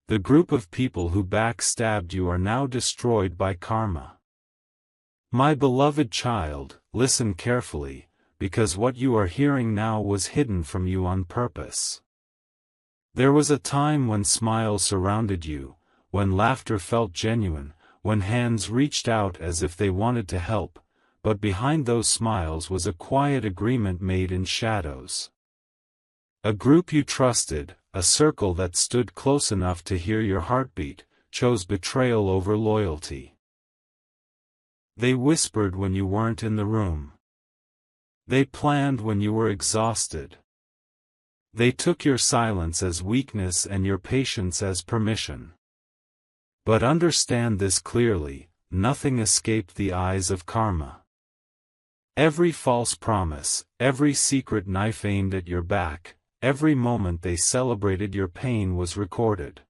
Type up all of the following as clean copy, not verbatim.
The group of people who backstabbed you are now destroyed by karma. My beloved child, listen carefully, because what you are hearing now was hidden from you on purpose. There was a time when smiles surrounded you, when laughter felt genuine, when hands reached out as if they wanted to help, but behind those smiles was a quiet agreement made in shadows. A group you trusted, a circle that stood close enough to hear your heartbeat, chose betrayal over loyalty. They whispered when you weren't in the room. They planned when you were exhausted. They took your silence as weakness and your patience as permission. But understand this clearly, nothing escaped the eyes of karma. Every false promise, every secret knife aimed at your back, every moment they celebrated your pain was recorded.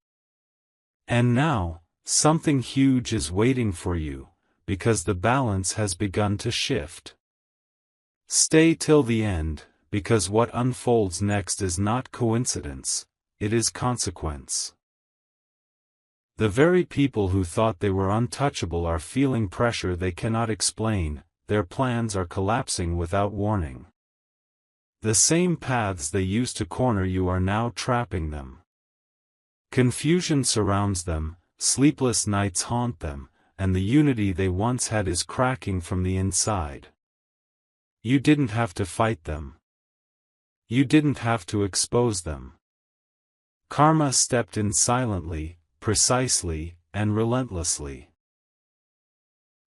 And now, something huge is waiting for you, because the balance has begun to shift. Stay till the end, because what unfolds next is not coincidence, it is consequence. The very people who thought they were untouchable are feeling pressure they cannot explain, their plans are collapsing without warning. The same paths they used to corner you are now trapping them. Confusion surrounds them, sleepless nights haunt them, and the unity they once had is cracking from the inside. You didn't have to fight them. You didn't have to expose them. Karma stepped in silently, precisely, and relentlessly.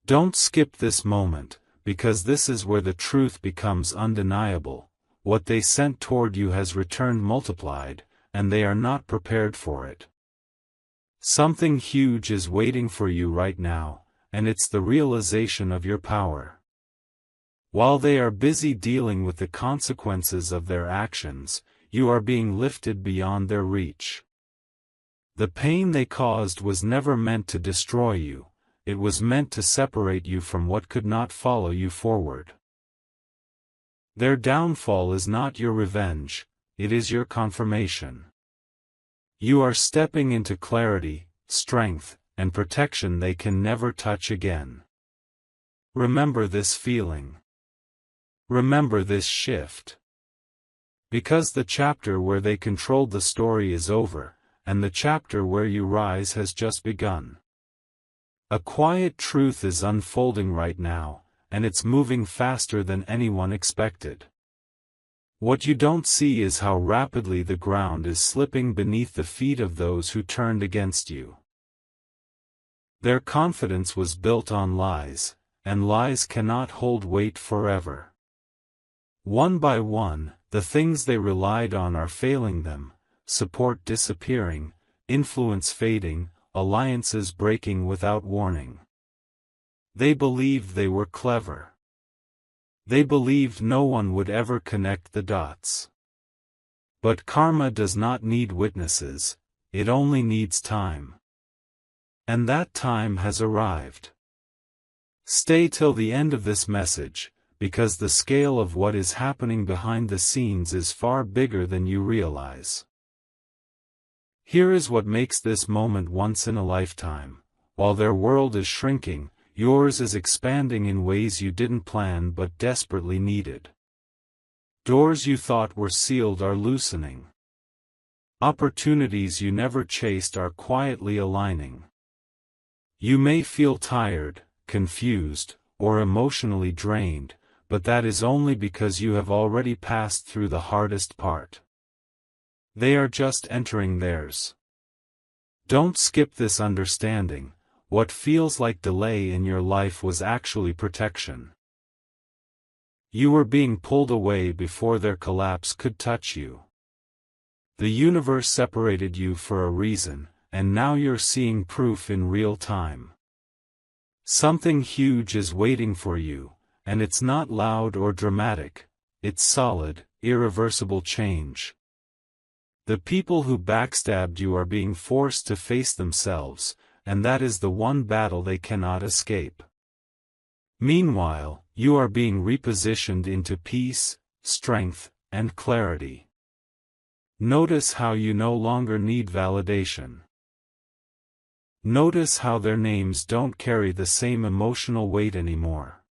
Don't skip this moment, because this is where the truth becomes undeniable. What they sent toward you has returned multiplied, and they are not prepared for it. Something huge is waiting for you right now, and it's the realization of your power. While they are busy dealing with the consequences of their actions, you are being lifted beyond their reach. The pain they caused was never meant to destroy you, it was meant to separate you from what could not follow you forward. Their downfall is not your revenge, it is your confirmation. You are stepping into clarity, strength, and protection they can never touch again. Remember this feeling. Remember this shift. Because the chapter where they controlled the story is over, and the chapter where you rise has just begun. A quiet truth is unfolding right now, and it's moving faster than anyone expected. What you don't see is how rapidly the ground is slipping beneath the feet of those who turned against you. Their confidence was built on lies, and lies cannot hold weight forever. One by one, the things they relied on are failing them, support disappearing, influence fading, alliances breaking without warning. They believed they were clever. They believed no one would ever connect the dots. But karma does not need witnesses, it only needs time. And that time has arrived. Stay till the end of this message, because the scale of what is happening behind the scenes is far bigger than you realize. Here is what makes this moment once in a lifetime. While their world is shrinking, yours is expanding in ways you didn't plan but desperately needed. Doors you thought were sealed are loosening. Opportunities you never chased are quietly aligning. You may feel tired, confused, or emotionally drained, but that is only because you have already passed through the hardest part. They are just entering theirs. Don't skip this understanding. What feels like delay in your life was actually protection. You were being pulled away before their collapse could touch you. The universe separated you for a reason, and now you're seeing proof in real time. Something huge is waiting for you, and it's not loud or dramatic, it's solid, irreversible change. The people who backstabbed you are being forced to face themselves, and that is the one battle they cannot escape. Meanwhile, you are being repositioned into peace, strength, and clarity. Notice how you no longer need validation. Notice how their names don't carry the same emotional weight anymore.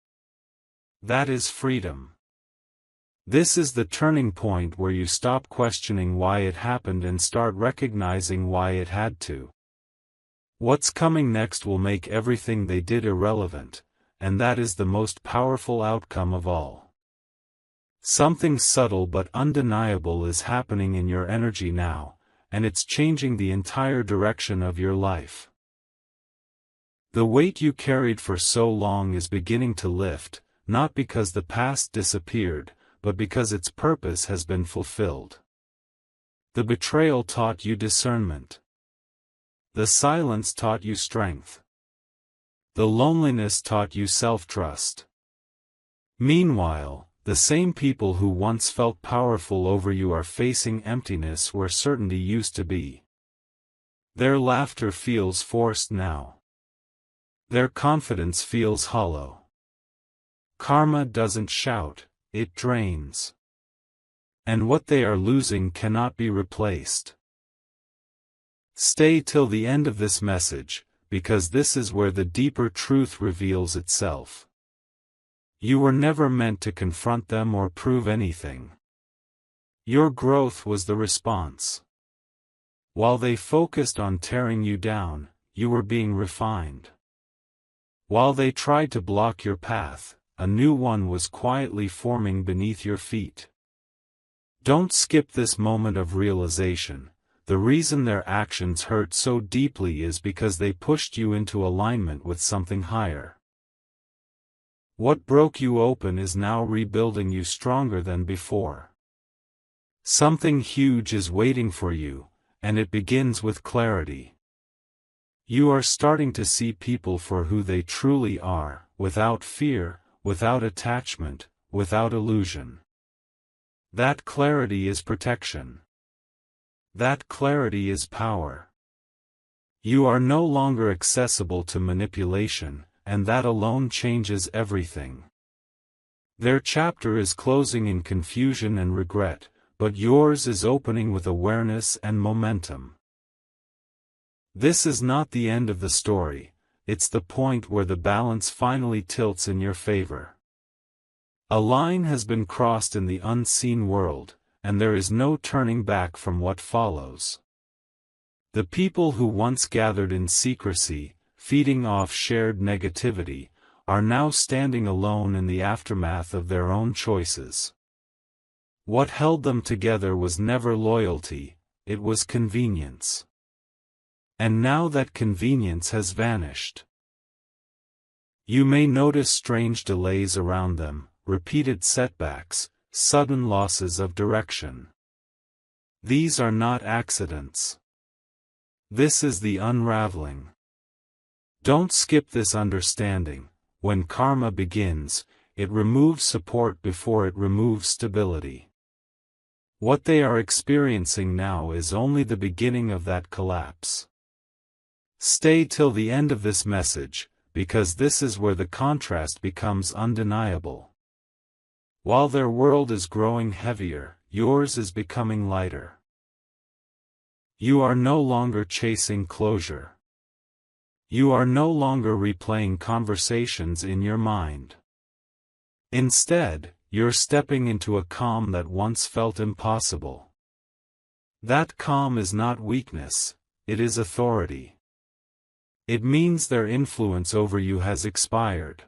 That is freedom. This is the turning point where you stop questioning why it happened and start recognizing why it had to. What's coming next will make everything they did irrelevant, and that is the most powerful outcome of all. Something subtle but undeniable is happening in your energy now, and it's changing the entire direction of your life. The weight you carried for so long is beginning to lift, not because the past disappeared, but because its purpose has been fulfilled. The betrayal taught you discernment. The silence taught you strength. The loneliness taught you self-trust. Meanwhile, the same people who once felt powerful over you are facing emptiness where certainty used to be. Their laughter feels forced now. Their confidence feels hollow. Karma doesn't shout, it drains. And what they are losing cannot be replaced. Stay till the end of this message, because this is where the deeper truth reveals itself. You were never meant to confront them or prove anything. Your growth was the response. While they focused on tearing you down, you were being refined. While they tried to block your path, a new one was quietly forming beneath your feet. Don't skip this moment of realization. The reason their actions hurt so deeply is because they pushed you into alignment with something higher. What broke you open is now rebuilding you stronger than before. Something huge is waiting for you, and it begins with clarity. You are starting to see people for who they truly are, without fear, without attachment, without illusion. That clarity is protection. That clarity is power. You are no longer accessible to manipulation, and that alone changes everything. Their chapter is closing in confusion and regret, but yours is opening with awareness and momentum. This is not the end of the story, it's the point where the balance finally tilts in your favor. A line has been crossed in the unseen world, and there is no turning back from what follows. The people who once gathered in secrecy, feeding off shared negativity, are now standing alone in the aftermath of their own choices. What held them together was never loyalty, it was convenience. And now that convenience has vanished. You may notice strange delays around them, repeated setbacks, sudden losses of direction. These are not accidents. This is the unraveling. Don't skip this understanding. When karma begins, it removes support before it removes stability. What they are experiencing now is only the beginning of that collapse. Stay till the end of this message, because this is where the contrast becomes undeniable. While their world is growing heavier, yours is becoming lighter. You are no longer chasing closure. You are no longer replaying conversations in your mind. Instead, you're stepping into a calm that once felt impossible. That calm is not weakness, it is authority. It means their influence over you has expired.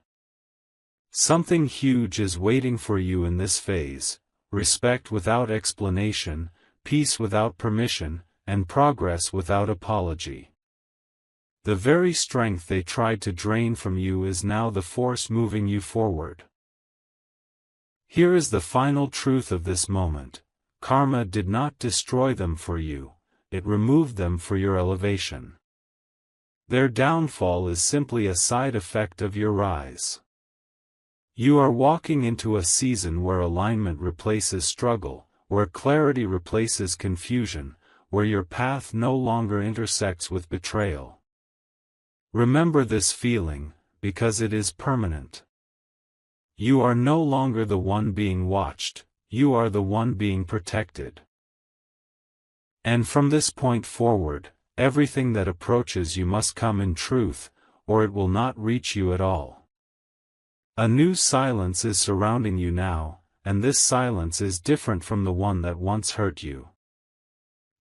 Something huge is waiting for you in this phase: respect without explanation, peace without permission, and progress without apology. The very strength they tried to drain from you is now the force moving you forward. Here is the final truth of this moment: karma did not destroy them for you, it removed them for your elevation. Their downfall is simply a side effect of your rise. You are walking into a season where alignment replaces struggle, where clarity replaces confusion, where your path no longer intersects with betrayal. Remember this feeling, because it is permanent. You are no longer the one being watched, you are the one being protected. And from this point forward, everything that approaches you must come in truth, or it will not reach you at all. A new silence is surrounding you now, and this silence is different from the one that once hurt you.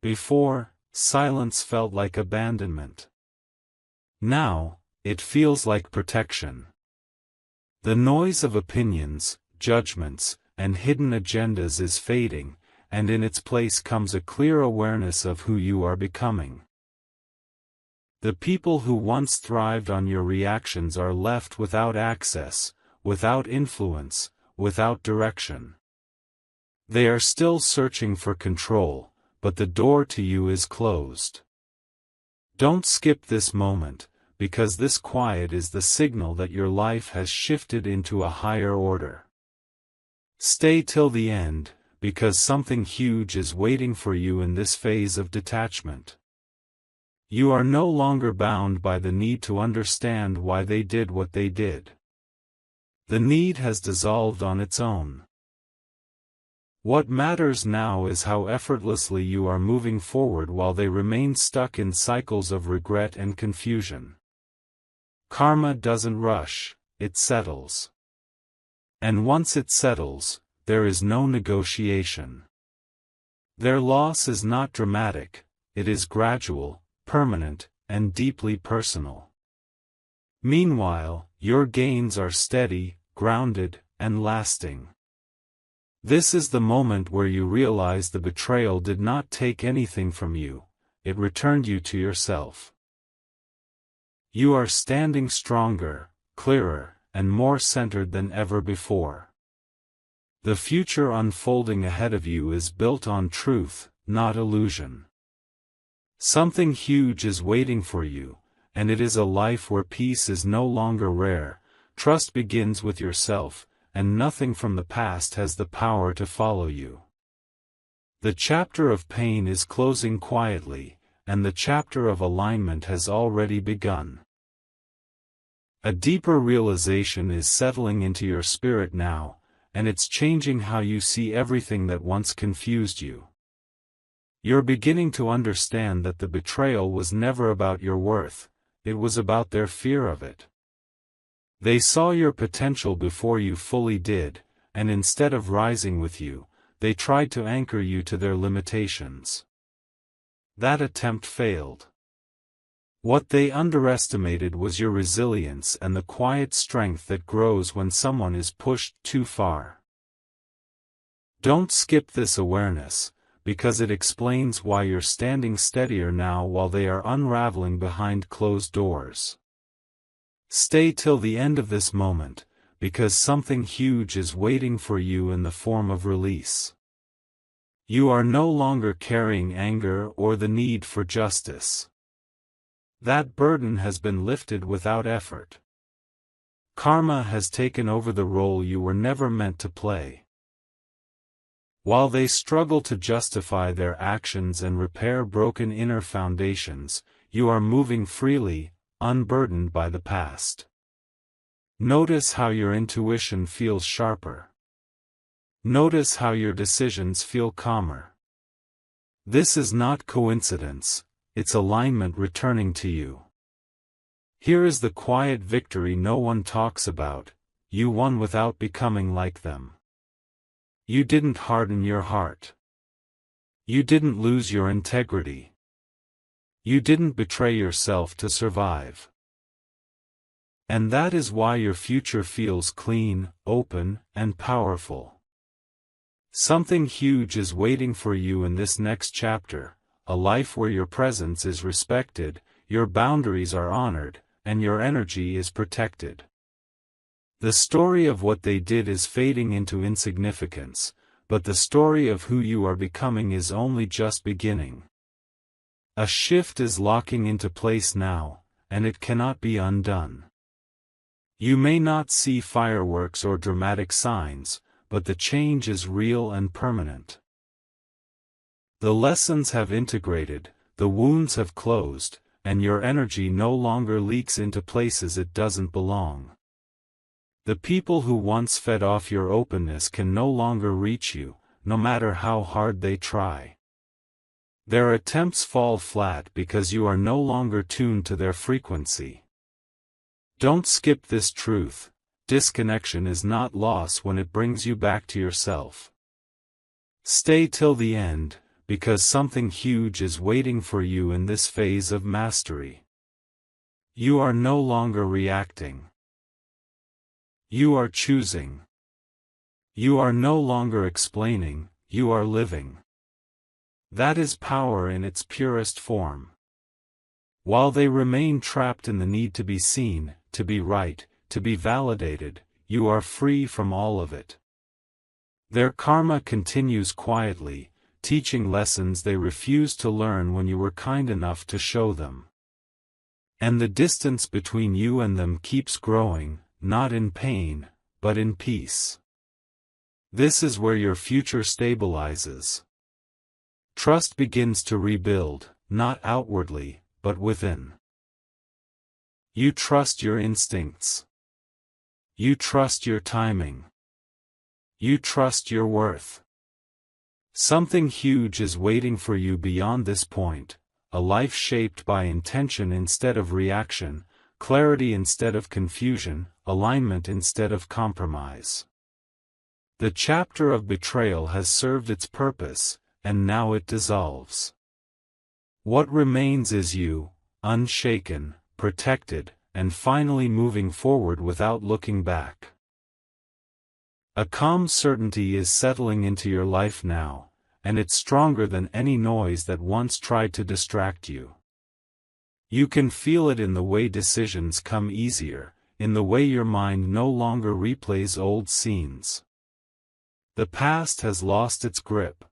Before, silence felt like abandonment. Now, it feels like protection. The noise of opinions, judgments, and hidden agendas is fading, and in its place comes a clear awareness of who you are becoming. The people who once thrived on your reactions are left without access, without influence, without direction. They are still searching for control, but the door to you is closed. Don't skip this moment, because this quiet is the signal that your life has shifted into a higher order. Stay till the end, because something huge is waiting for you in this phase of detachment. You are no longer bound by the need to understand why they did what they did. The need has dissolved on its own. What matters now is how effortlessly you are moving forward while they remain stuck in cycles of regret and confusion. Karma doesn't rush, it settles. And once it settles, there is no negotiation. Their loss is not dramatic, it is gradual, permanent, and deeply personal. Meanwhile, your gains are steady, grounded, and lasting. This is the moment where you realize the betrayal did not take anything from you, it returned you to yourself. You are standing stronger, clearer, and more centered than ever before. The future unfolding ahead of you is built on truth, not illusion. Something huge is waiting for you, and it is a life where peace is no longer rare, trust begins with yourself, and nothing from the past has the power to follow you. The chapter of pain is closing quietly, and the chapter of alignment has already begun. A deeper realization is settling into your spirit now, and it's changing how you see everything that once confused you. You're beginning to understand that the betrayal was never about your worth, it was about their fear of it. They saw your potential before you fully did, and instead of rising with you, they tried to anchor you to their limitations. That attempt failed. What they underestimated was your resilience and the quiet strength that grows when someone is pushed too far. Don't skip this awareness, because it explains why you're standing steadier now while they are unraveling behind closed doors. Stay till the end of this moment, because something huge is waiting for you in the form of release. You are no longer carrying anger or the need for justice. That burden has been lifted without effort. Karma has taken over the role you were never meant to play. While they struggle to justify their actions and repair broken inner foundations, you are moving freely, unburdened by the past. Notice how your intuition feels sharper. Notice how your decisions feel calmer. This is not coincidence, it's alignment returning to you. Here is the quiet victory no one talks about: you won without becoming like them. You didn't harden your heart. You didn't lose your integrity. You didn't betray yourself to survive. And that is why your future feels clean, open, and powerful. Something huge is waiting for you in this next chapter, a life where your presence is respected, your boundaries are honored, and your energy is protected. The story of what they did is fading into insignificance, but the story of who you are becoming is only just beginning. A shift is locking into place now, and it cannot be undone. You may not see fireworks or dramatic signs, but the change is real and permanent. The lessons have integrated, the wounds have closed, and your energy no longer leaks into places it doesn't belong. The people who once fed off your openness can no longer reach you, no matter how hard they try. Their attempts fall flat because you are no longer tuned to their frequency. Don't skip this truth: disconnection is not loss when it brings you back to yourself. Stay till the end, because something huge is waiting for you in this phase of mastery. You are no longer reacting. You are choosing. You are no longer explaining, you are living. That is power in its purest form. While they remain trapped in the need to be seen, to be right, to be validated, you are free from all of it. Their karma continues quietly, teaching lessons they refused to learn when you were kind enough to show them. And the distance between you and them keeps growing, not in pain, but in peace. This is where your future stabilizes. Trust begins to rebuild, not outwardly, but within. You trust your instincts. You trust your timing. You trust your worth. Something huge is waiting for you beyond this point, a life shaped by intention instead of reaction, clarity instead of confusion, alignment instead of compromise. The chapter of betrayal has served its purpose, and now it dissolves. What remains is you, unshaken, protected, and finally moving forward without looking back. A calm certainty is settling into your life now, and it's stronger than any noise that once tried to distract you. You can feel it in the way decisions come easier, in the way your mind no longer replays old scenes. The past has lost its grip.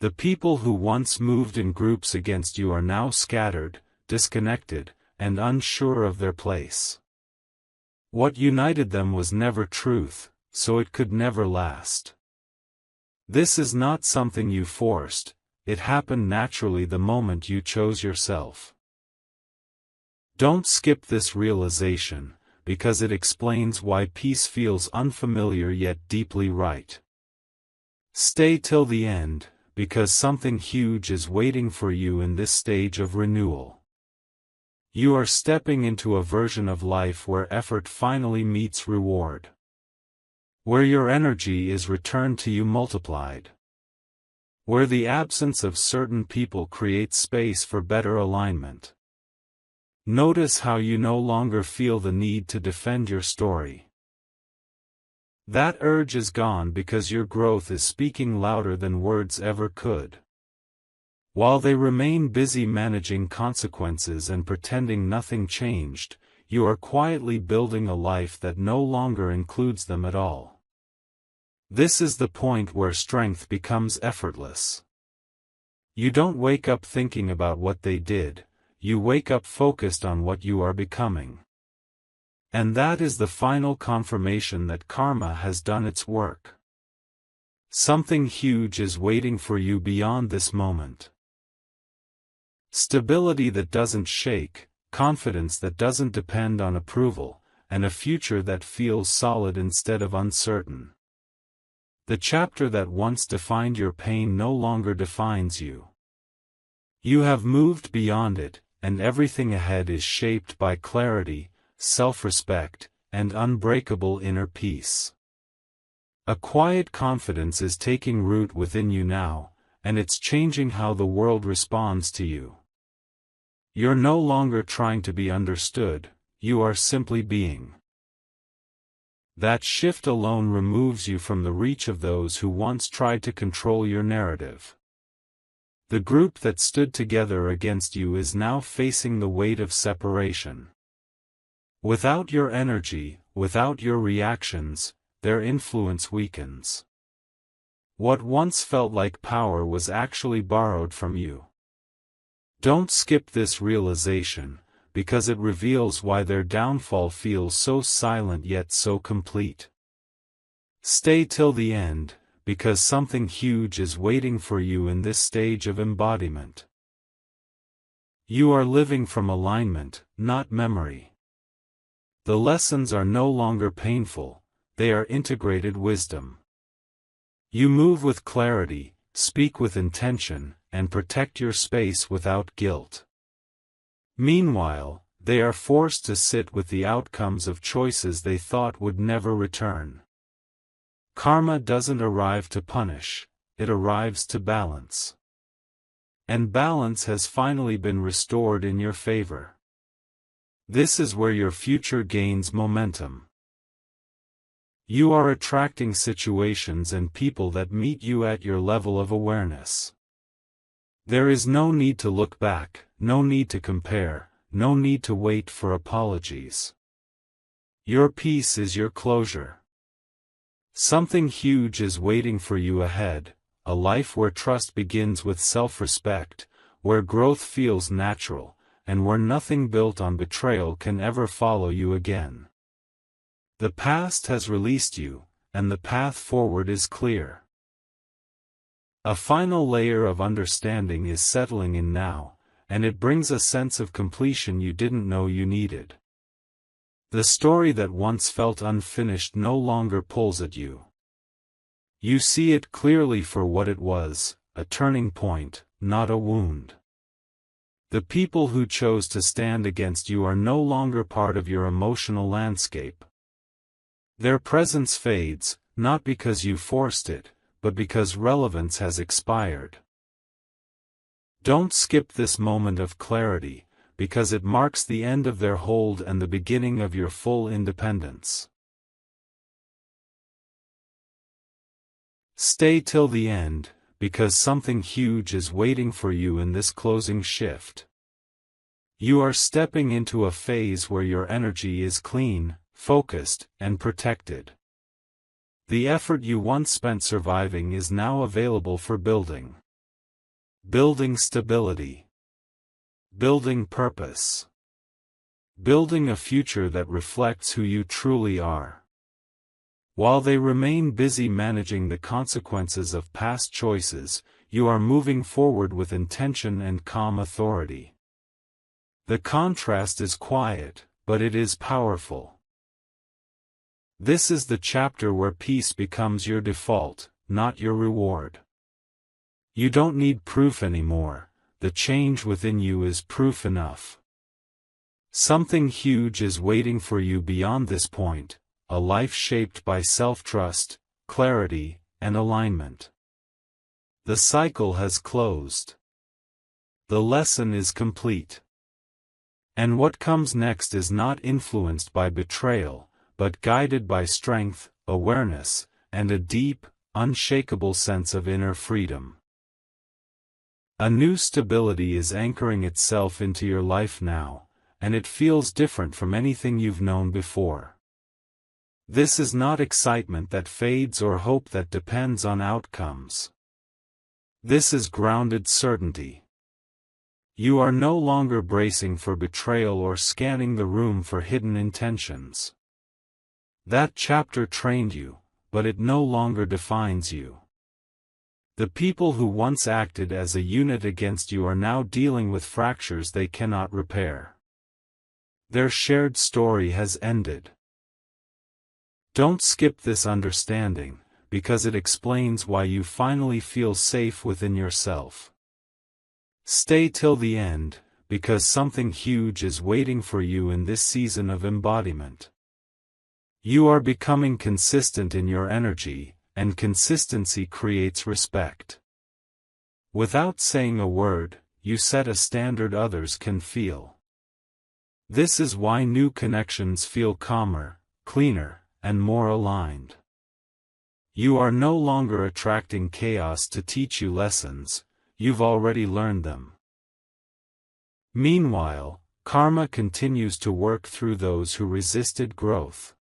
The people who once moved in groups against you are now scattered, disconnected, and unsure of their place. What united them was never truth, so it could never last. This is not something you forced, it happened naturally the moment you chose yourself. Don't skip this realization, because it explains why peace feels unfamiliar yet deeply right. Stay till the end, because something huge is waiting for you in this stage of renewal. You are stepping into a version of life where effort finally meets reward. Where your energy is returned to you multiplied. Where the absence of certain people creates space for better alignment. Notice how you no longer feel the need to defend your story. That urge is gone because your growth is speaking louder than words ever could. While they remain busy managing consequences and pretending nothing changed, you are quietly building a life that no longer includes them at all. This is the point where strength becomes effortless. You don't wake up thinking about what they did, you wake up focused on what you are becoming. And that is the final confirmation that karma has done its work. Something huge is waiting for you beyond this moment. Stability that doesn't shake, confidence that doesn't depend on approval, and a future that feels solid instead of uncertain. The chapter that once defined your pain no longer defines you. You have moved beyond it, and everything ahead is shaped by clarity, self-respect, and unbreakable inner peace. A quiet confidence is taking root within you now, and it's changing how the world responds to you. You're no longer trying to be understood, you are simply being. That shift alone removes you from the reach of those who once tried to control your narrative. The group that stood together against you is now facing the weight of separation. Without your energy, without your reactions, their influence weakens. What once felt like power was actually borrowed from you. Don't skip this realization, because it reveals why their downfall feels so silent yet so complete. Stay till the end, because something huge is waiting for you in this stage of embodiment. You are living from alignment, not memory. The lessons are no longer painful, they are integrated wisdom. You move with clarity, speak with intention, and protect your space without guilt. Meanwhile, they are forced to sit with the outcomes of choices they thought would never return. Karma doesn't arrive to punish, it arrives to balance. And balance has finally been restored in your favor. This is where your future gains momentum. You are attracting situations and people that meet you at your level of awareness. There is no need to look back, no need to compare, no need to wait for apologies. Your peace is your closure. Something huge is waiting for you ahead, a life where trust begins with self-respect, where growth feels natural, and where nothing built on betrayal can ever follow you again. The past has released you, and the path forward is clear. A final layer of understanding is settling in now, and it brings a sense of completion you didn't know you needed. The story that once felt unfinished no longer pulls at you. You see it clearly for what it was, a turning point, not a wound. The people who chose to stand against you are no longer part of your emotional landscape. Their presence fades, not because you forced it, but because relevance has expired. Don't skip this moment of clarity, because it marks the end of their hold and the beginning of your full independence. Stay till the end, because something huge is waiting for you in this closing shift. You are stepping into a phase where your energy is clean, focused, and protected. The effort you once spent surviving is now available for building. Building stability. Building purpose. Building a future that reflects who you truly are. While they remain busy managing the consequences of past choices, you are moving forward with intention and calm authority. The contrast is quiet, but it is powerful. This is the chapter where peace becomes your default, not your reward. You don't need proof anymore, the change within you is proof enough. Something huge is waiting for you beyond this point, a life shaped by self-trust, clarity, and alignment. The cycle has closed. The lesson is complete. And what comes next is not influenced by betrayal, but guided by strength, awareness, and a deep, unshakable sense of inner freedom. A new stability is anchoring itself into your life now, and it feels different from anything you've known before. This is not excitement that fades or hope that depends on outcomes. This is grounded certainty. You are no longer bracing for betrayal or scanning the room for hidden intentions. That chapter trained you, but it no longer defines you. The people who once acted as a unit against you are now dealing with fractures they cannot repair. Their shared story has ended. Don't skip this understanding, because it explains why you finally feel safe within yourself. Stay till the end, because something huge is waiting for you in this season of embodiment. You are becoming consistent in your energy, and consistency creates respect. Without saying a word, you set a standard others can feel. This is why new connections feel calmer, cleaner, and more aligned. You are no longer attracting chaos to teach you lessons, you've already learned them. Meanwhile, karma continues to work through those who resisted growth.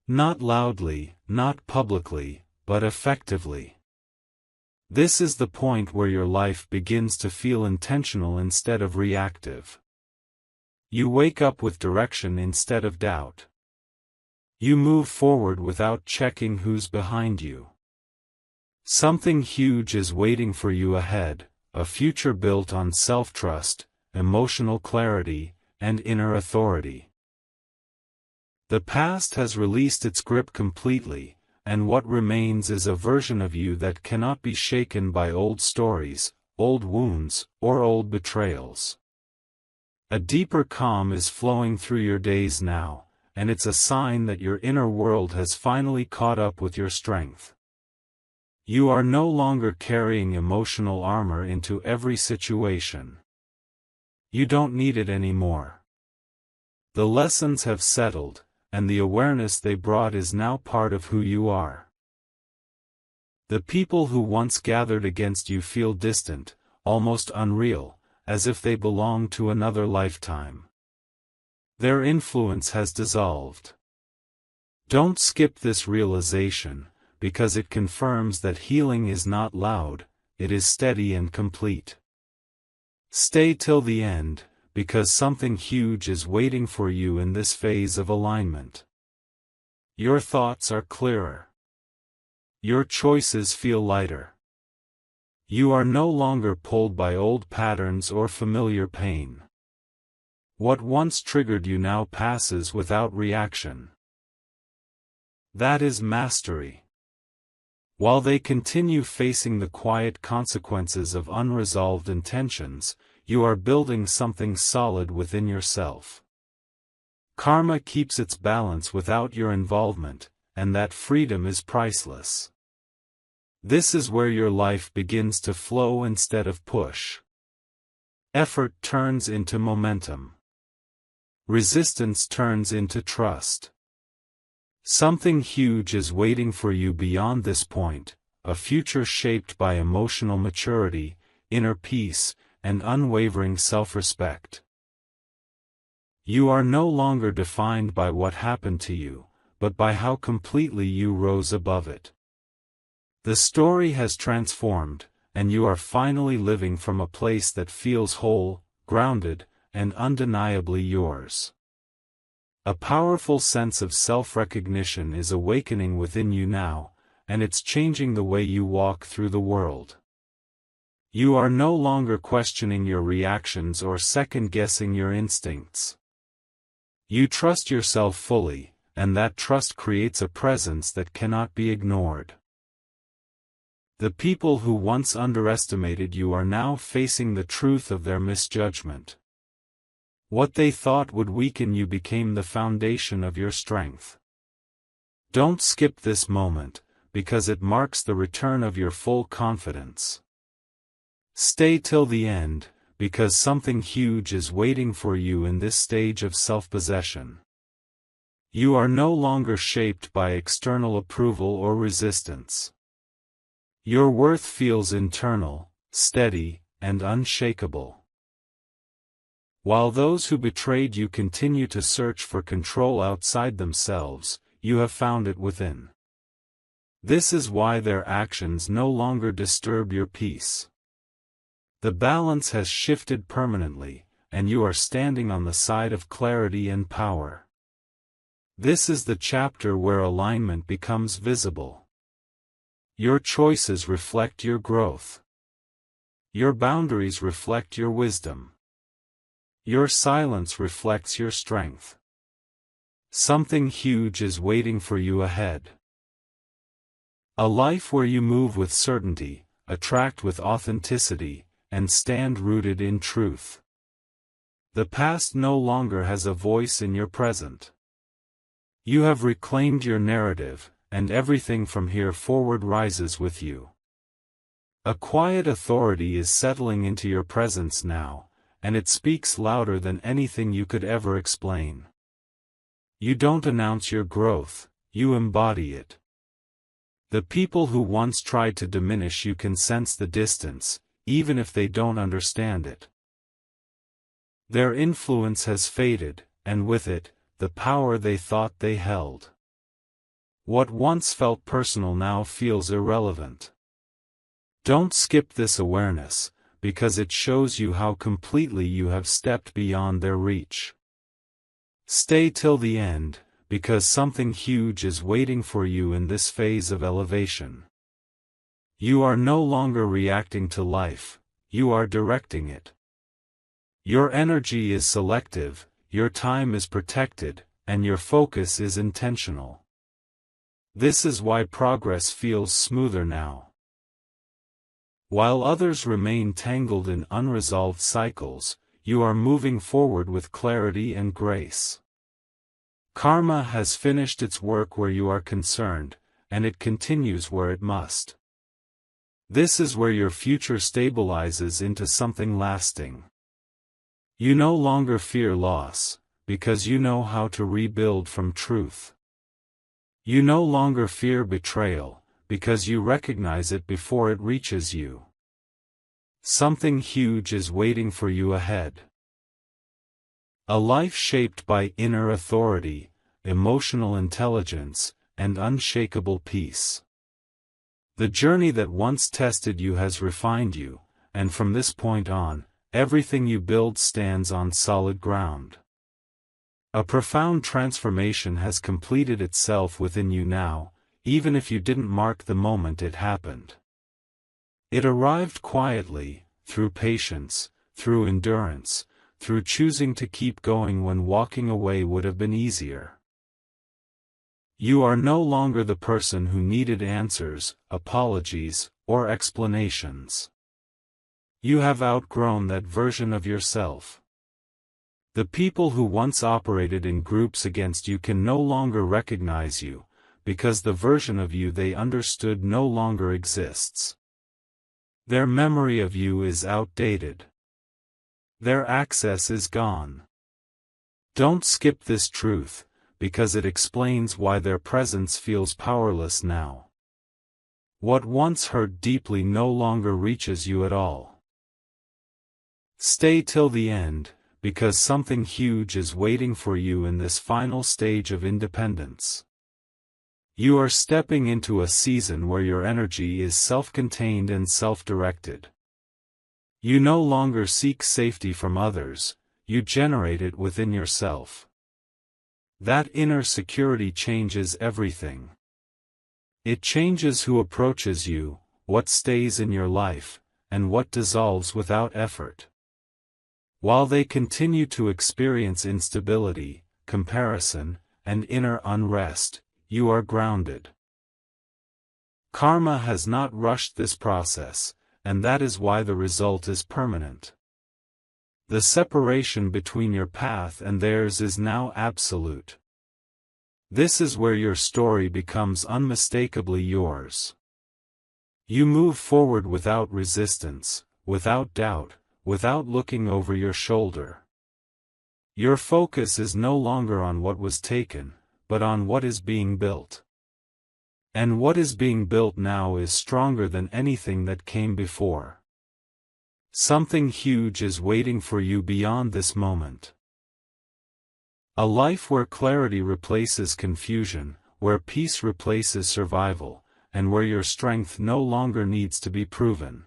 Not loudly, not publicly, but effectively. This is the point where your life begins to feel intentional instead of reactive. You wake up with direction instead of doubt. You move forward without checking who's behind you. Something huge is waiting for you ahead, a future built on self-trust, emotional clarity, and inner authority. The past has released its grip completely, and what remains is a version of you that cannot be shaken by old stories, old wounds, or old betrayals. A deeper calm is flowing through your days now, and it's a sign that your inner world has finally caught up with your strength. You are no longer carrying emotional armor into every situation. You don't need it anymore. The lessons have settled, and the awareness they brought is now part of who you are. The people who once gathered against you feel distant, almost unreal, as if they belonged to another lifetime. Their influence has dissolved. Don't skip this realization, because it confirms that healing is not loud, it is steady and complete. Stay till the end, because something huge is waiting for you in this phase of alignment. Your thoughts are clearer. Your choices feel lighter. You are no longer pulled by old patterns or familiar pain. What once triggered you now passes without reaction. That is mastery. While they continue facing the quiet consequences of unresolved intentions, you are building something solid within yourself. Karma keeps its balance without your involvement, and that freedom is priceless. This is where your life begins to flow instead of push. Effort turns into momentum. Resistance turns into trust. Something huge is waiting for you beyond this point, a future shaped by emotional maturity, inner peace, and unwavering self-respect. You are no longer defined by what happened to you, but by how completely you rose above it. The story has transformed, and you are finally living from a place that feels whole, grounded, and undeniably yours. A powerful sense of self-recognition is awakening within you now, and it's changing the way you walk through the world. You are no longer questioning your reactions or second-guessing your instincts. You trust yourself fully, and that trust creates a presence that cannot be ignored. The people who once underestimated you are now facing the truth of their misjudgment. What they thought would weaken you became the foundation of your strength. Don't skip this moment, because it marks the return of your full confidence. Stay till the end, because something huge is waiting for you in this stage of self-possession. You are no longer shaped by external approval or resistance. Your worth feels internal, steady, and unshakable. While those who betrayed you continue to search for control outside themselves, you have found it within. This is why their actions no longer disturb your peace. The balance has shifted permanently, and you are standing on the side of clarity and power. This is the chapter where alignment becomes visible. Your choices reflect your growth. Your boundaries reflect your wisdom. Your silence reflects your strength. Something huge is waiting for you ahead. A life where you move with certainty, attract with authenticity, and stand rooted in truth. The past no longer has a voice in your present. You have reclaimed your narrative, and everything from here forward rises with you. A quiet authority is settling into your presence now, and it speaks louder than anything you could ever explain. You don't announce your growth, you embody it. The people who once tried to diminish you can sense the distance, even if they don't understand it. Their influence has faded, and with it, the power they thought they held. What once felt personal now feels irrelevant. Don't skip this awareness, because it shows you how completely you have stepped beyond their reach. Stay till the end, because something huge is waiting for you in this phase of elevation. You are no longer reacting to life, you are directing it. Your energy is selective, your time is protected, and your focus is intentional. This is why progress feels smoother now. While others remain tangled in unresolved cycles, you are moving forward with clarity and grace. Karma has finished its work where you are concerned, and it continues where it must. This is where your future stabilizes into something lasting. You no longer fear loss, because you know how to rebuild from truth. You no longer fear betrayal, because you recognize it before it reaches you. Something huge is waiting for you ahead. A life shaped by inner authority, emotional intelligence, and unshakable peace. The journey that once tested you has refined you, and from this point on, everything you build stands on solid ground. A profound transformation has completed itself within you now, even if you didn't mark the moment it happened. It arrived quietly, through patience, through endurance, through choosing to keep going when walking away would have been easier. You are no longer the person who needed answers, apologies, or explanations. You have outgrown that version of yourself. The people who once operated in groups against you can no longer recognize you, because the version of you they understood no longer exists. Their memory of you is outdated. Their access is gone. Don't skip this truth, because it explains why their presence feels powerless now. What once hurt deeply no longer reaches you at all. Stay till the end, because something huge is waiting for you in this final stage of independence. You are stepping into a season where your energy is self-contained and self-directed. You no longer seek safety from others, you generate it within yourself. That inner security changes everything. It changes who approaches you, what stays in your life, and what dissolves without effort. While they continue to experience instability, comparison, and inner unrest, you are grounded. Karma has not rushed this process, and that is why the result is permanent. The separation between your path and theirs is now absolute. This is where your story becomes unmistakably yours. You move forward without resistance, without doubt, without looking over your shoulder. Your focus is no longer on what was taken, but on what is being built. And what is being built now is stronger than anything that came before. Something huge is waiting for you beyond this moment. A life where clarity replaces confusion, where peace replaces survival, and where your strength no longer needs to be proven.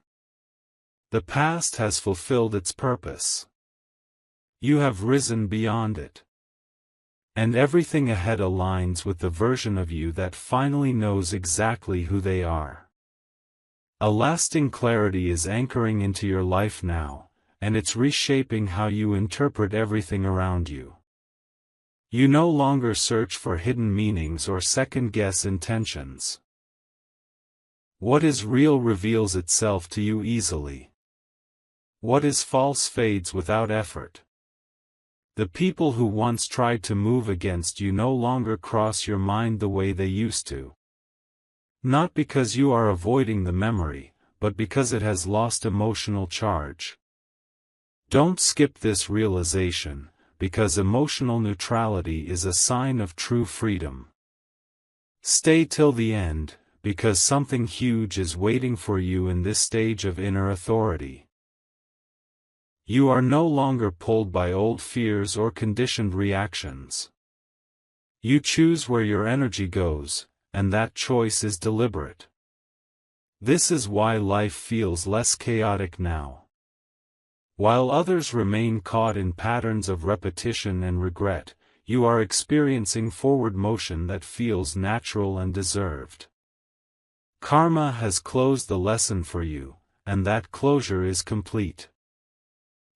The past has fulfilled its purpose. You have risen beyond it. And everything ahead aligns with the version of you that finally knows exactly who they are. A lasting clarity is anchoring into your life now, and it's reshaping how you interpret everything around you. You no longer search for hidden meanings or second-guess intentions. What is real reveals itself to you easily. What is false fades without effort. The people who once tried to move against you no longer cross your mind the way they used to. Not because you are avoiding the memory, but because it has lost emotional charge. Don't skip this realization, because emotional neutrality is a sign of true freedom. Stay till the end, because something huge is waiting for you in this stage of inner authority. You are no longer pulled by old fears or conditioned reactions. You choose where your energy goes, and that choice is deliberate. This is why life feels less chaotic now. While others remain caught in patterns of repetition and regret, you are experiencing forward motion that feels natural and deserved. Karma has closed the lesson for you, and that closure is complete.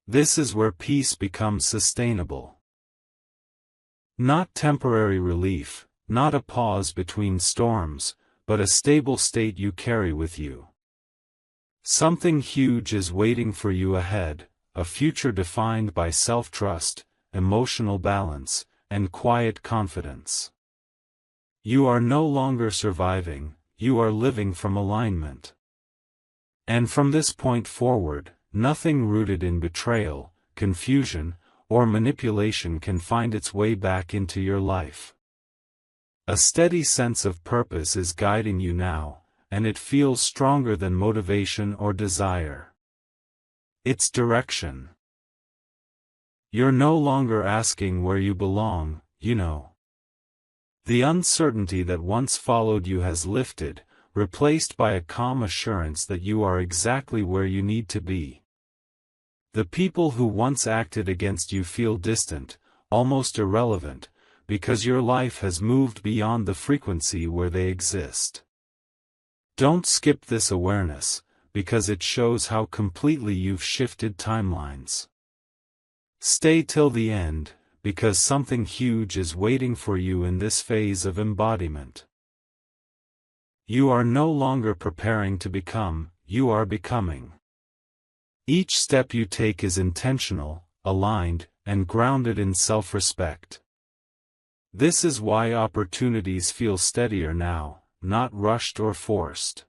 This is where peace becomes sustainable. Not temporary relief, not a pause between storms, but a stable state you carry with you. Something huge is waiting for you ahead, a future defined by self-trust, emotional balance, and quiet confidence. You are no longer surviving, you are living from alignment. And from this point forward, nothing rooted in betrayal, confusion, or manipulation can find its way back into your life. A steady sense of purpose is guiding you now, and it feels stronger than motivation or desire. It's direction. You're no longer asking where you belong, you know. The uncertainty that once followed you has lifted, replaced by a calm assurance that you are exactly where you need to be. The people who once acted against you feel distant, almost irrelevant, because your life has moved beyond the frequency where they exist. Don't skip this awareness, because it shows how completely you've shifted timelines. Stay till the end, because something huge is waiting for you in this phase of embodiment. You are no longer preparing to become, you are becoming. Each step you take is intentional, aligned, and grounded in self-respect. This is why opportunities feel steadier now, not rushed or forced.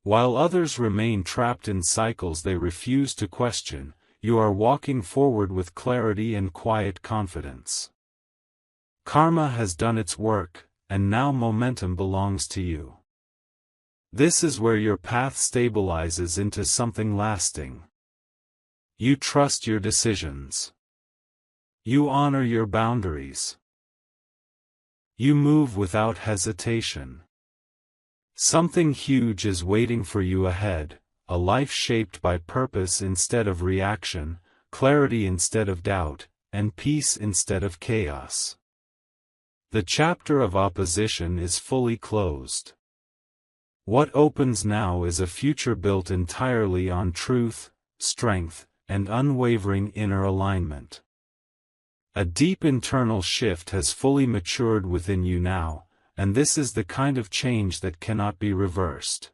While others remain trapped in cycles they refuse to question, you are walking forward with clarity and quiet confidence. Karma has done its work, and now momentum belongs to you. This is where your path stabilizes into something lasting. You trust your decisions. You honor your boundaries. You move without hesitation. Something huge is waiting for you ahead, a life shaped by purpose instead of reaction, clarity instead of doubt, and peace instead of chaos. The chapter of opposition is fully closed. What opens now is a future built entirely on truth, strength, and unwavering inner alignment. A deep internal shift has fully matured within you now, and this is the kind of change that cannot be reversed.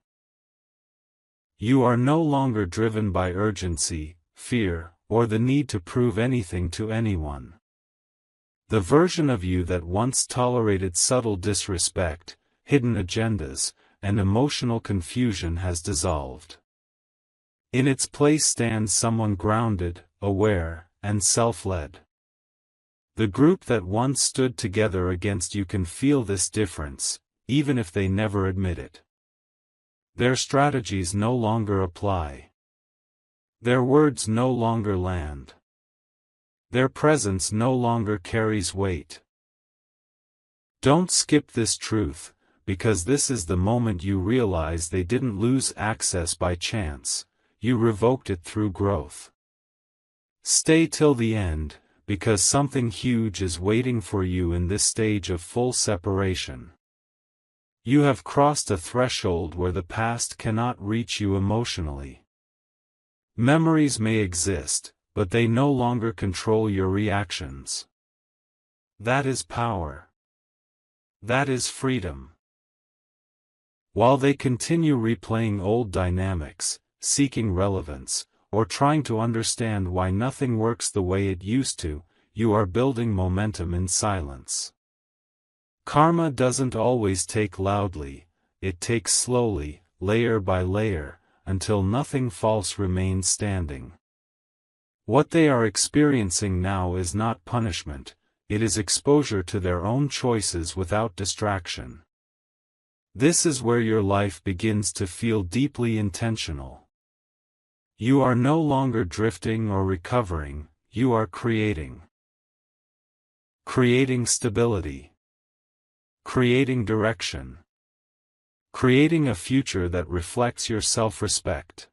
You are no longer driven by urgency, fear, or the need to prove anything to anyone. The version of you that once tolerated subtle disrespect, hidden agendas, and emotional confusion has dissolved. In its place stands someone grounded, aware, and self-led. The group that once stood together against you can feel this difference, even if they never admit it. Their strategies no longer apply. Their words no longer land. Their presence no longer carries weight. Don't skip this truth, because this is the moment you realize they didn't lose access by chance, you revoked it through growth. Stay till the end, because something huge is waiting for you in this stage of full separation. You have crossed a threshold where the past cannot reach you emotionally. Memories may exist, but they no longer control your reactions. That is power. That is freedom. While they continue replaying old dynamics, seeking relevance, or trying to understand why nothing works the way it used to, you are building momentum in silence. Karma doesn't always take loudly, it takes slowly, layer by layer, until nothing false remains standing. What they are experiencing now is not punishment, it is exposure to their own choices without distraction. This is where your life begins to feel deeply intentional. You are no longer drifting or recovering, you are creating. Creating stability. Creating direction. Creating a future that reflects your self-respect.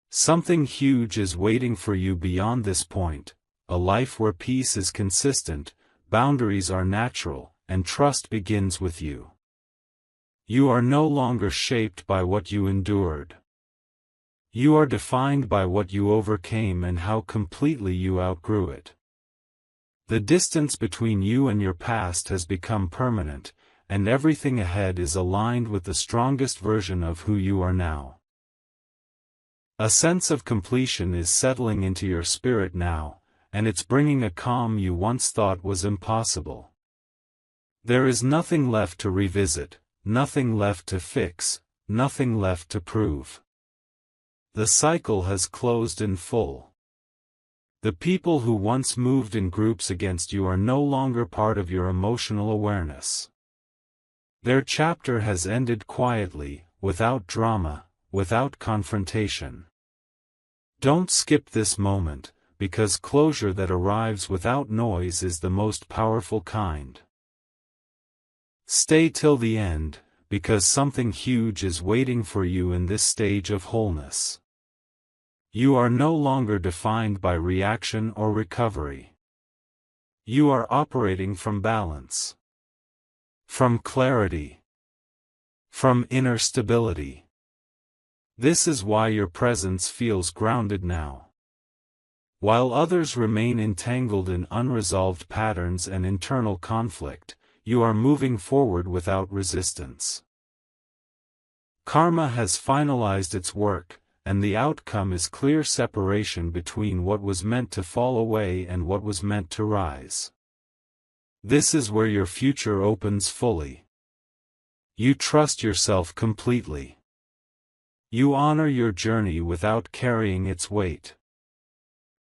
Something huge is waiting for you beyond this point, a life where peace is consistent, boundaries are natural, and trust begins with you. You are no longer shaped by what you endured. You are defined by what you overcame and how completely you outgrew it. The distance between you and your past has become permanent, and everything ahead is aligned with the strongest version of who you are now. A sense of completion is settling into your spirit now, and it's bringing a calm you once thought was impossible. There is nothing left to revisit, nothing left to fix, nothing left to prove. The cycle has closed in full. The people who once moved in groups against you are no longer part of your emotional awareness. Their chapter has ended quietly, without drama, without confrontation. Don't skip this moment, because closure that arrives without noise is the most powerful kind. Stay till the end, because something huge is waiting for you in this stage of wholeness. You are no longer defined by reaction or recovery. You are operating from balance, from clarity, from inner stability. This is why your presence feels grounded now. While others remain entangled in unresolved patterns and internal conflict, you are moving forward without resistance. Karma has finalized its work, and the outcome is clear separation between what was meant to fall away and what was meant to rise. This is where your future opens fully. You trust yourself completely. You honor your journey without carrying its weight.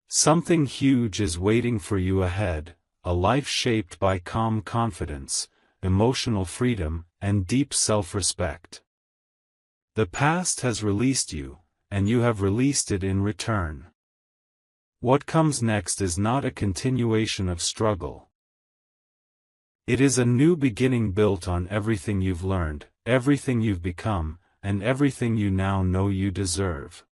Something huge is waiting for you ahead, a life shaped by calm confidence, emotional freedom, and deep self-respect. The past has released you, and you have released it in return. What comes next is not a continuation of struggle. It is a new beginning built on everything you've learned, everything you've become, and everything you now know you deserve.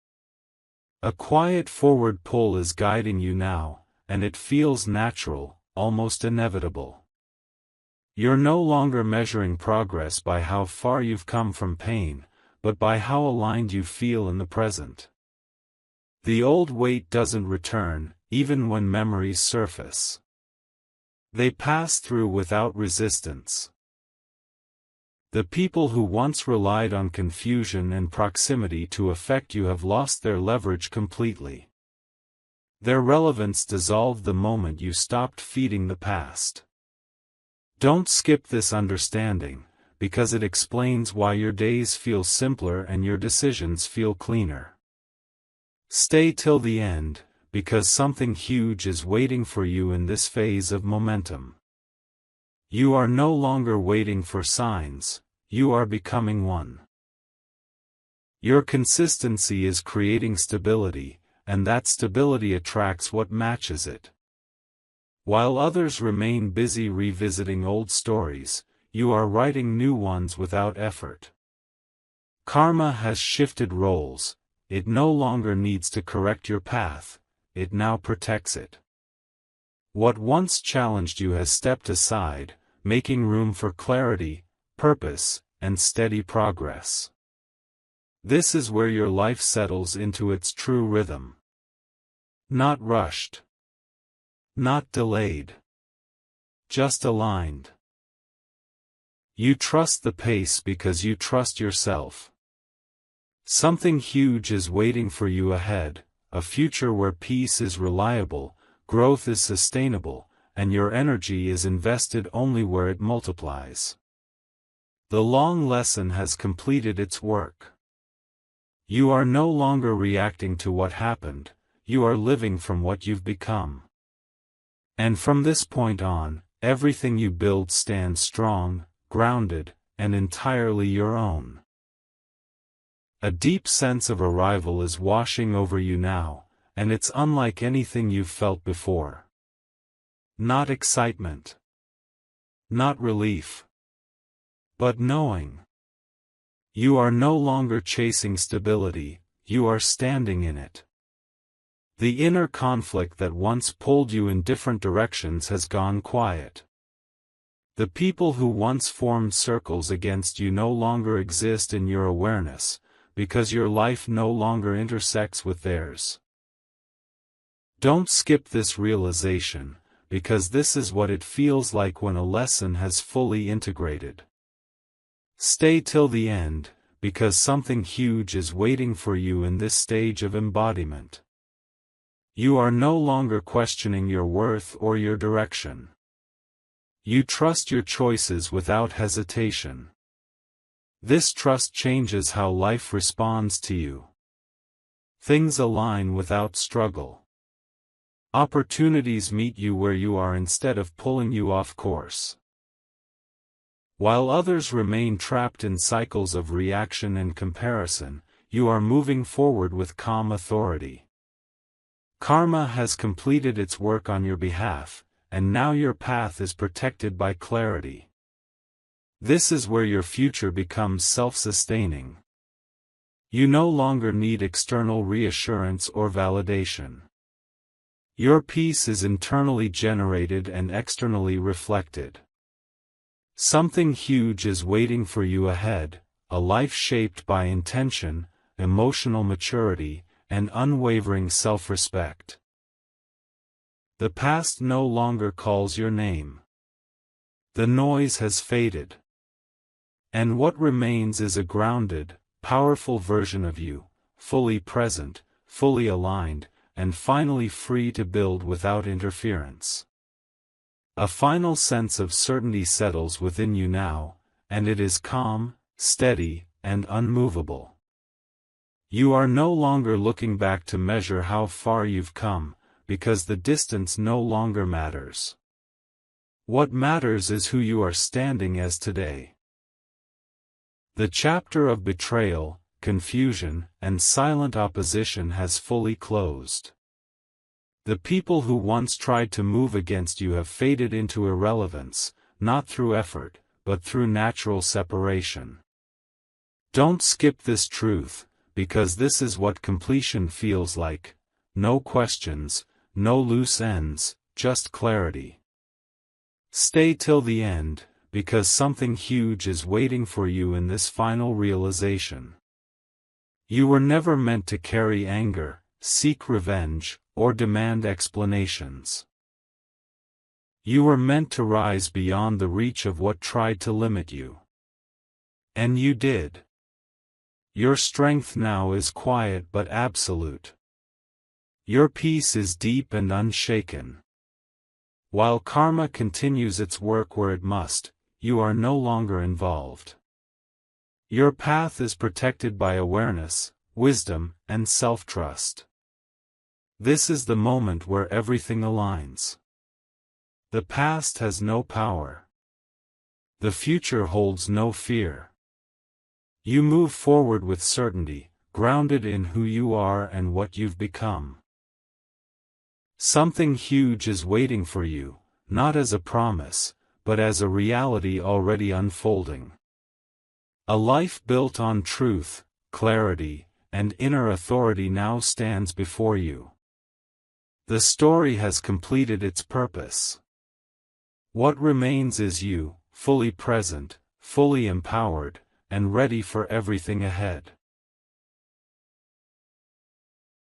A quiet forward pull is guiding you now, and it feels natural, almost inevitable. You're no longer measuring progress by how far you've come from pain, but by how aligned you feel in the present. The old weight doesn't return, even when memories surface. They pass through without resistance. The people who once relied on confusion and proximity to affect you have lost their leverage completely. Their relevance dissolved the moment you stopped feeding the past. Don't skip this understanding, because it explains why your days feel simpler and your decisions feel cleaner. Stay till the end, because something huge is waiting for you in this phase of momentum. You are no longer waiting for signs, you are becoming one. Your consistency is creating stability, and that stability attracts what matches it. While others remain busy revisiting old stories, you are writing new ones without effort. Karma has shifted roles, it no longer needs to correct your path, it now protects it. What once challenged you has stepped aside, making room for clarity, purpose, and steady progress. This is where your life settles into its true rhythm. Not rushed. Not delayed. Just aligned. You trust the pace because you trust yourself. Something huge is waiting for you ahead, a future where peace is reliable, growth is sustainable, and your energy is invested only where it multiplies. The long lesson has completed its work. You are no longer reacting to what happened, you are living from what you've become. And from this point on, everything you build stands strong, grounded, and entirely your own. A deep sense of arrival is washing over you now, and it's unlike anything you've felt before. Not excitement. Not relief. But knowing. You are no longer chasing stability, you are standing in it. The inner conflict that once pulled you in different directions has gone quiet. The people who once formed circles against you no longer exist in your awareness, because your life no longer intersects with theirs. Don't skip this realization, because this is what it feels like when a lesson has fully integrated. Stay till the end, because something huge is waiting for you in this stage of embodiment. You are no longer questioning your worth or your direction. You trust your choices without hesitation. This trust changes how life responds to you. Things align without struggle. Opportunities meet you where you are instead of pulling you off course. While others remain trapped in cycles of reaction and comparison, you are moving forward with calm authority. Karma has completed its work on your behalf, and now your path is protected by clarity. This is where your future becomes self-sustaining. You no longer need external reassurance or validation. Your peace is internally generated and externally reflected. Something huge is waiting for you ahead, a life shaped by intention, emotional maturity, and unwavering self-respect. The past no longer calls your name. The noise has faded. And what remains is a grounded, powerful version of you, fully present, fully aligned, and finally free to build without interference. A final sense of certainty settles within you now, and it is calm, steady, and unmovable. You are no longer looking back to measure how far you've come, because the distance no longer matters. What matters is who you are standing as today. The chapter of betrayal, confusion, and silent opposition has fully closed. The people who once tried to move against you have faded into irrelevance, not through effort, but through natural separation. Don't skip this truth, because this is what completion feels like: no questions, no loose ends, just clarity. Stay till the end, because something huge is waiting for you in this final realization. You were never meant to carry anger, seek revenge, or demand explanations. You were meant to rise beyond the reach of what tried to limit you. And you did. Your strength now is quiet but absolute. Your peace is deep and unshaken. While karma continues its work where it must, you are no longer involved. Your path is protected by awareness, wisdom, and self-trust. This is the moment where everything aligns. The past has no power. The future holds no fear. You move forward with certainty, grounded in who you are and what you've become. Something huge is waiting for you, not as a promise, but as a reality already unfolding. A life built on truth, clarity, and inner authority now stands before you. The story has completed its purpose. What remains is you, fully present, fully empowered, and ready for everything ahead.